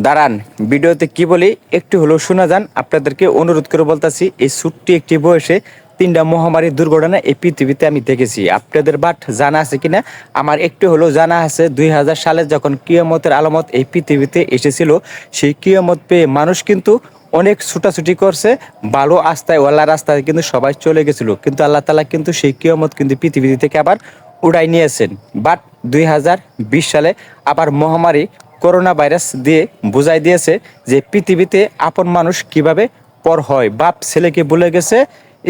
দাঁড়ান, ভিডিওতে কি বলি একটু হলেও শোনা যান। আপনাদেরকে অনুরোধ করে বলতাছি, এই ছোট্ট একটি বয়সে 3টা মহামারী দুর্ঘটনা এই পৃথিবীতে আমি দেখেছি। আপনাদের জানা আছে কিনা? আমার একটু হলেও জানা আছে। 2000 সালে যখন কিয়ামতের আলামত এই পৃথিবীতে এসেছিল, সেই কিয়ামত পেয়ে মানুষ কিন্তু অনেক ছুটাছুটি করছে, ভালো আস্তায় ওয়ালা রাস্তায় কিন্তু সবাই চলে গেছিল, কিন্তু আল্লাহ তালা কিন্তু সেই কিয়ামত কিন্তু পৃথিবী থেকে আবার উড়াই নিয়েছেন। বাট 2020 সালে আবার মহামারী করোনা ভাইরাস দিয়ে বুঝাই দিয়েছে যে পৃথিবীতে আপন মানুষ কিভাবে পর হয়। বাপ ছেলেকে ভুলে গেছে,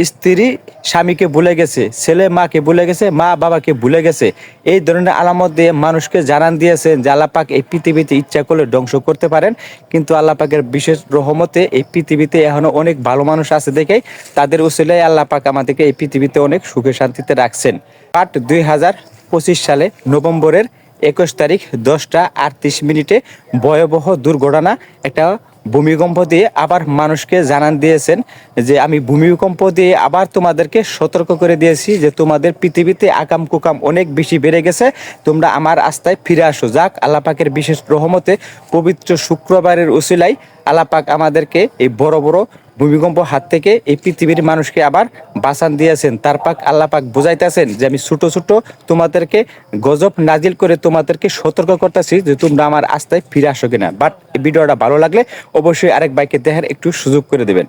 স্ত্রী স্বামীকে ভুলে গেছে, ছেলে মাকে ভুলে গেছে, মা বাবাকে ভুলে গেছে। এই ধরনের আলামত দিয়ে মানুষকে জানান দিয়েছেন যে আল্লাহ পাক এই পৃথিবীতে ইচ্ছা করলে ধ্বংস করতে পারেন, কিন্তু আল্লাহ পাকের বিশেষ রহমতে এই পৃথিবীতে এখনো অনেক ভালো মানুষ আছে দেখেই তাদের উসিলায় আল্লাহ পাক আমাদেরকে এই পৃথিবীতে অনেক সুখে শান্তিতে রাখছেন। বাট 2025 সালে নভেম্বরের 21 তারিখ 10টা 38 মিনিটে ভয়াবহ দুর্ঘটনা, একটা ভূমিকম্প দিয়ে আবার মানুষকে জানান দিয়েছেন যে আমি ভূমিকম্প দিয়ে আবার তোমাদেরকে সতর্ক করে দিয়েছি যে তোমাদের পৃথিবীতে আকাম কুকাম অনেক বেশি বেড়ে গেছে, তোমরা আমার আস্থায় ফিরে আসো। যাক, আল্লাহ পাকের বিশেষ রহমতে পবিত্র শুক্রবারের উসিলায় আল্লাহ পাক আমাদেরকে এই বড় বড় ভূমিকম্প হাত থেকে এই পৃথিবীর মানুষকে আবার বাঁচান দিয়েছেন। তার পাক আল্লাহ পাক বুঝাইতেছেন যে আমি ছোট ছোট তোমাদেরকে গজব নাজিল করে তোমাদেরকে সতর্ক করতেছি যে তোমরা আমার আস্থায় ফিরে আসো কিনা। বাট এই ভিডিওটা ভালো লাগলে অবশ্যই আরেক ভাইকে দেখার একটু সুযোগ করে দেবেন।